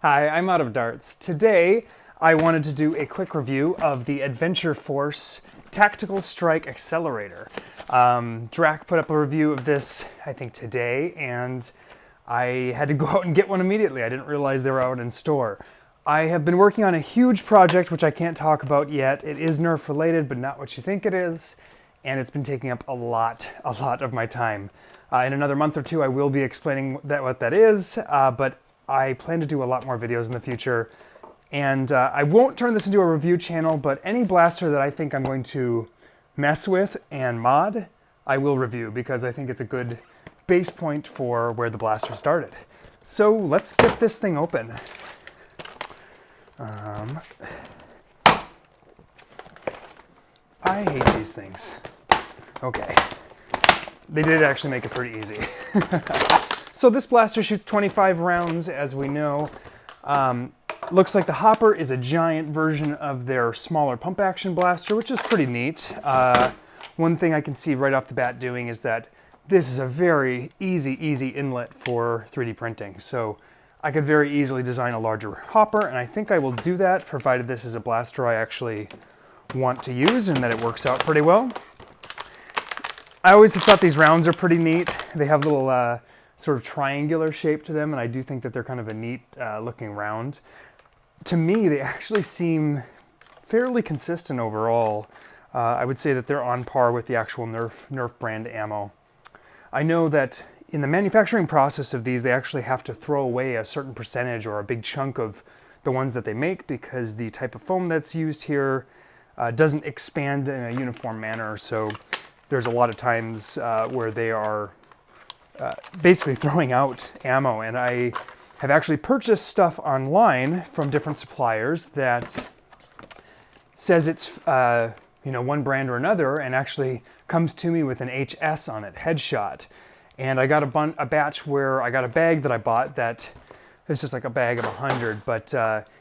Hi, I'm out of darts. Today, I wanted to do a quick review of the Adventure Force Tactical Strike Accelerator. Drac put up a review of this, I think today, and I had to go out and get one immediately. I didn't realize they were out in store. I have been working on a huge project, which I can't talk about yet. It is Nerf related, but not what you think it is, and it's been taking up a lot of my time. In another month or two, I will be explaining what that is, but I plan to do a lot more videos in the future. And I won't turn this into a review channel, but any blaster that I think I'm going to mess with and mod, I will review because I think it's a good base point for where the blaster started. So let's get this thing open. I hate these things. Okay. They did actually make it pretty easy. So this blaster shoots 25 rounds, as we know. Looks like the hopper is a giant version of their smaller pump action blaster, which is pretty neat. One thing I can see right off the bat doing is that this is a very easy inlet for 3D printing. So I could very easily design a larger hopper, and I think I will do that, provided this is a blaster I actually want to use and that it works out pretty well. I always have thought these rounds are pretty neat. They have a little sort of triangular shape to them, and I do think that they're kind of a neat looking round. To me, they actually seem fairly consistent overall. I would say that they're on par with the actual Nerf brand ammo. I know that in the manufacturing process of these, they actually have to throw away a certain percentage or a big chunk of the ones that they make because the type of foam that's used here doesn't expand in a uniform manner. So there's a lot of times where they are basically throwing out ammo, and I have actually purchased stuff online from different suppliers that says it's one brand or another, and actually comes to me with an HS on it, headshot. And I got a batch where I got a bag that I bought that it's just like a bag of 100, but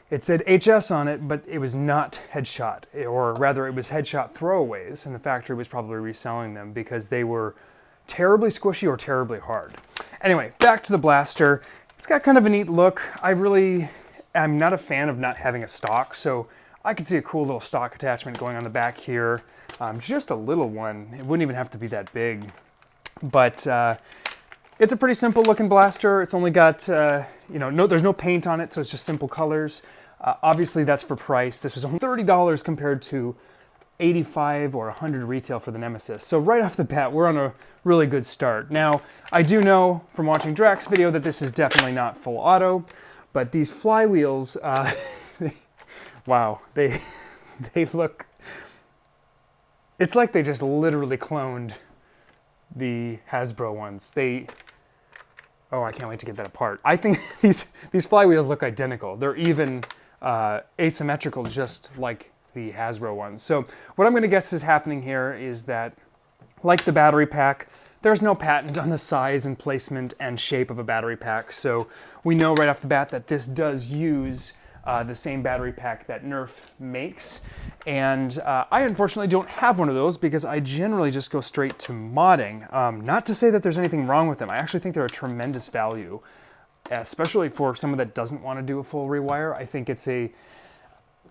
it said HS on it, but it was not headshot, or rather it was headshot throwaways, and the factory was probably reselling them because they were terribly squishy or terribly hard. Anyway, back to the blaster. It's got kind of a neat look. I'm not a fan of not having a stock, so I could see a cool little stock attachment going on the back here. Just a little one. It wouldn't even have to be that big. But it's a pretty simple looking blaster. It's only got, there's no paint on it, so it's just simple colors. Obviously that's for price. This was only $30 compared to 85 or 100 retail for the Nemesis. So right off the bat, we're on a really good start. Now, I do know from watching Drac's video that this is definitely not full auto, but these flywheels, wow, they look, it's like they just literally cloned the Hasbro ones. Oh, I can't wait to get that apart. I think these flywheels look identical. They're even asymmetrical, just like the Hasbro ones. So what I'm going to guess is happening here is that, like the battery pack, there's no patent on the size and placement and shape of a battery pack. So we know right off the bat that this does use the same battery pack that Nerf makes. And I unfortunately don't have one of those because I generally just go straight to modding. Not to say that there's anything wrong with them. I actually think they're a tremendous value, especially for someone that doesn't want to do a full rewire. I think it's a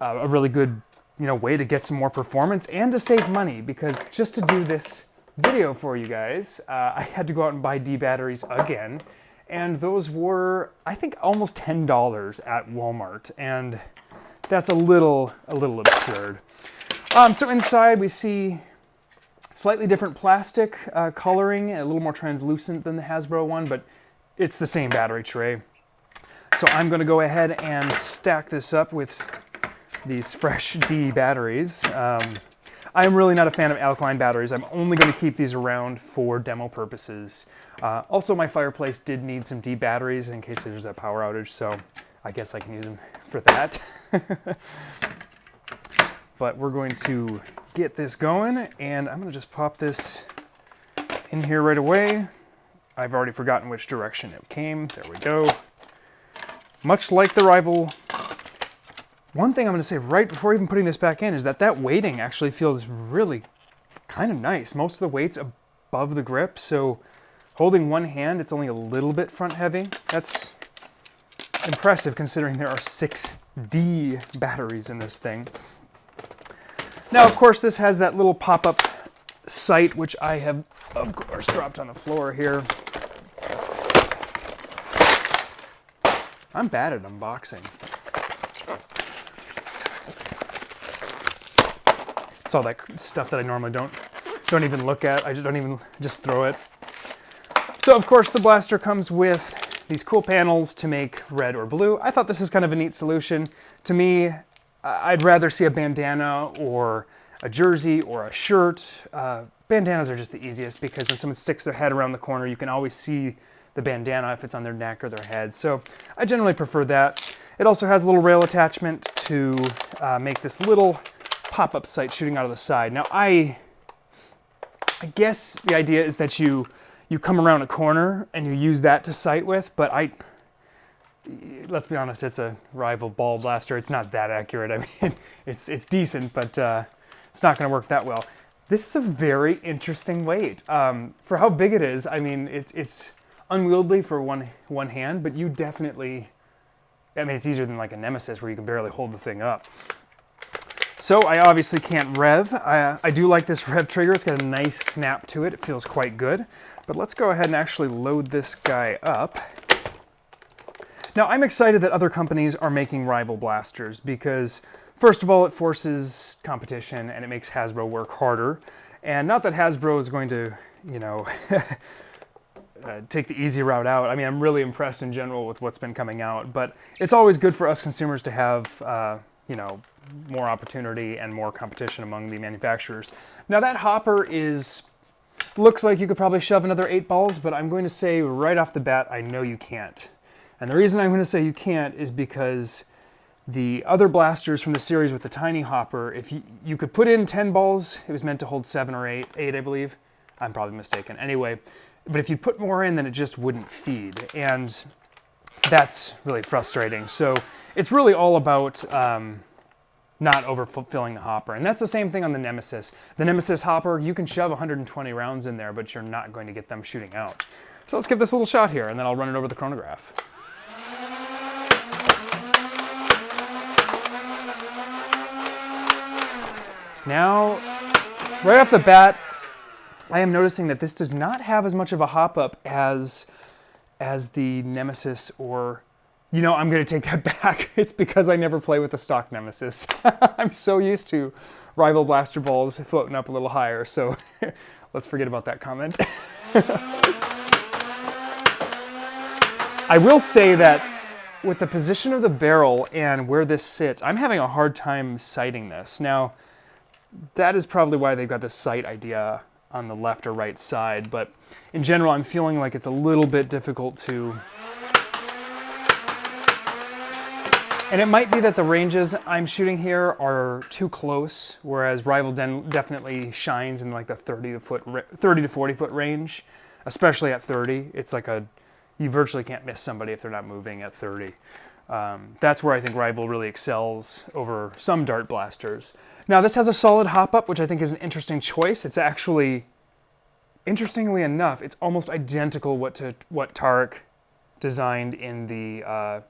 really good way to get some more performance and to save money, because just to do this video for you guys, I had to go out and buy D batteries again. And those were, I think, almost $10 at Walmart, and that's a little absurd. So inside we see slightly different plastic coloring, a little more translucent than the Hasbro one, but it's the same battery tray. So I'm going to go ahead and stack this up with these fresh D batteries. I'm really not a fan of alkaline batteries. I'm only going to keep these around for demo purposes. Also, my fireplace did need some D batteries in case there's a power outage, so I guess I can use them for that. But we're going to get this going, and I'm going to just pop this in here right away. I've already forgotten which direction it came. There we go. Much like the rival, one thing I'm going to say right before even putting this back in is that weighting actually feels really kind of nice. Most of the weight's above the grip, so holding one hand, it's only a little bit front heavy. That's impressive considering there are 6D batteries in this thing. Now, of course, this has that little pop-up sight, which I have, of course, dropped on the floor here. I'm bad at unboxing. It's all that stuff that I normally don't even look at. I just throw it. So, of course, the blaster comes with these cool panels to make red or blue. I thought this was kind of a neat solution. To me, I'd rather see a bandana or a jersey or a shirt. Bandanas are just the easiest because when someone sticks their head around the corner, you can always see the bandana if it's on their neck or their head. So I generally prefer that. It also has a little rail attachment to make this little pop-up sight shooting out of the side. Now I guess the idea is that you come around a corner and you use that to sight with, but let's be honest, it's a rival ball blaster. It's not that accurate. I mean, it's decent, but it's not going to work that well. This is a very interesting weight. For how big it is, I mean, it's unwieldy for one hand, but you definitely, I mean, it's easier than like a Nemesis where you can barely hold the thing up. So I obviously can't rev. I do like this rev trigger. It's got a nice snap to it. It feels quite good. But let's go ahead and actually load this guy up. Now, I'm excited that other companies are making rival blasters because, first of all, it forces competition and it makes Hasbro work harder. And not that Hasbro is going to, you know, take the easy route out. I mean, I'm really impressed in general with what's been coming out, but it's always good for us consumers to have, you know, more opportunity and more competition among the manufacturers. Now, that hopper looks like you could probably shove another 8 balls, but I'm going to say right off the bat, I know you can't. And the reason I'm going to say you can't is because the other blasters from the series with the tiny hopper, if you could put in 10 balls, it was meant to hold 7 or 8, I believe. I'm probably mistaken. Anyway, but if you put more in, then it just wouldn't feed. And that's really frustrating. So it's really all about not overfilling the hopper. And that's the same thing on the Nemesis. The Nemesis hopper, you can shove 120 rounds in there, but you're not going to get them shooting out. So let's give this a little shot here, and then I'll run it over the chronograph. Now, right off the bat, I am noticing that this does not have as much of a hop-up as the Nemesis or... You know, I'm going to take that back. It's because I never play with the stock Nemesis. I'm so used to rival blaster balls floating up a little higher, so let's forget about that comment. I will say that with the position of the barrel and where this sits, I'm having a hard time sighting this. Now, that is probably why they've got this sight idea on the left or right side, but in general, I'm feeling like it's a little bit difficult to... And it might be that the ranges I'm shooting here are too close, whereas Rival definitely shines in like the 30 to 40 foot range, especially at 30. It's like you virtually can't miss somebody if they're not moving at 30. That's where I think Rival really excels over some dart blasters. Now this has a solid hop-up, which I think is an interesting choice. It's actually, interestingly enough, it's almost identical what Tarek designed in the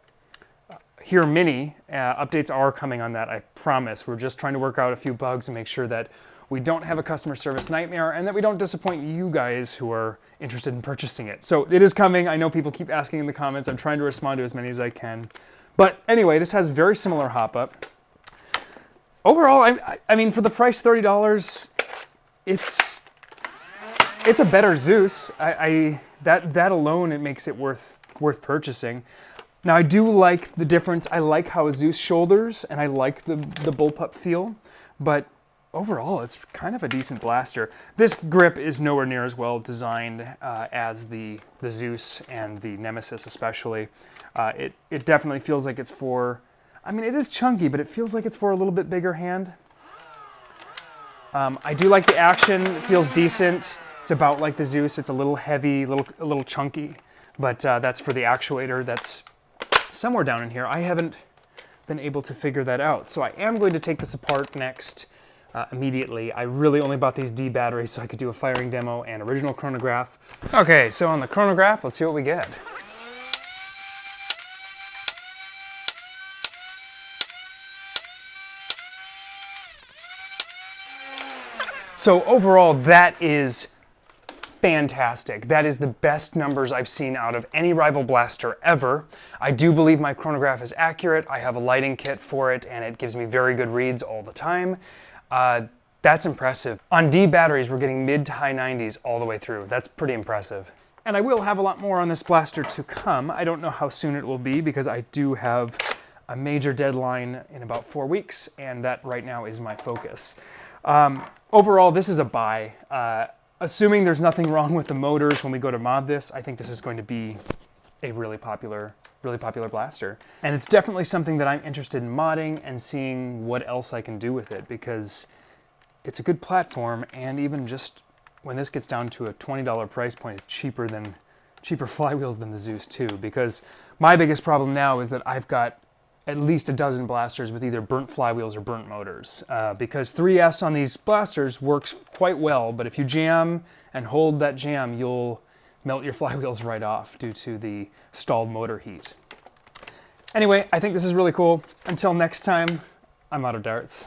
Here Mini. Updates are coming on that, I promise. We're just trying to work out a few bugs and make sure that we don't have a customer service nightmare and that we don't disappoint you guys who are interested in purchasing it. So it is coming. I know people keep asking in the comments. I'm trying to respond to as many as I can. But anyway, this has very similar hop-up. Overall, I mean, for the price, $30, it's a better Zeus. That alone, it makes it worth purchasing. Now, I do like the difference. I like how Zeus shoulders, and I like the bullpup feel, but overall, it's kind of a decent blaster. This grip is nowhere near as well designed as the Zeus and the Nemesis especially. It definitely feels like it's for, I mean, it is chunky, but it feels like it's for a little bit bigger hand. I do like the action. It feels decent. It's about like the Zeus. It's a little heavy, a little chunky, but that's for the actuator. That's somewhere down in here. I haven't been able to figure that out. So I am going to take this apart next immediately. I really only bought these D batteries so I could do a firing demo and original chronograph. Okay, so on the chronograph, let's see what we get. So overall, that is fantastic. That is the best numbers I've seen out of any rival blaster ever. I do believe my chronograph is accurate. I have a lighting kit for it, and it gives me very good reads all the time. That's impressive. On D batteries, we're getting mid to high 90s all the way through. That's pretty impressive. And I will have a lot more on this blaster to come. I don't know how soon it will be because I do have a major deadline in about 4 weeks, and that right now is my focus. Overall, this is a buy. Assuming there's nothing wrong with the motors when we go to mod this, I think this is going to be a really popular blaster. And it's definitely something that I'm interested in modding and seeing what else I can do with it, because it's a good platform, and even just when this gets down to a $20 price point, it's cheaper flywheels than the Zeus 2, because my biggest problem now is that I've got at least a dozen blasters with either burnt flywheels or burnt motors, because 3S on these blasters works quite well, but if you jam and hold that jam, you'll melt your flywheels right off due to the stalled motor heat. Anyway, I think this is really cool. Until next time, I'm out of darts.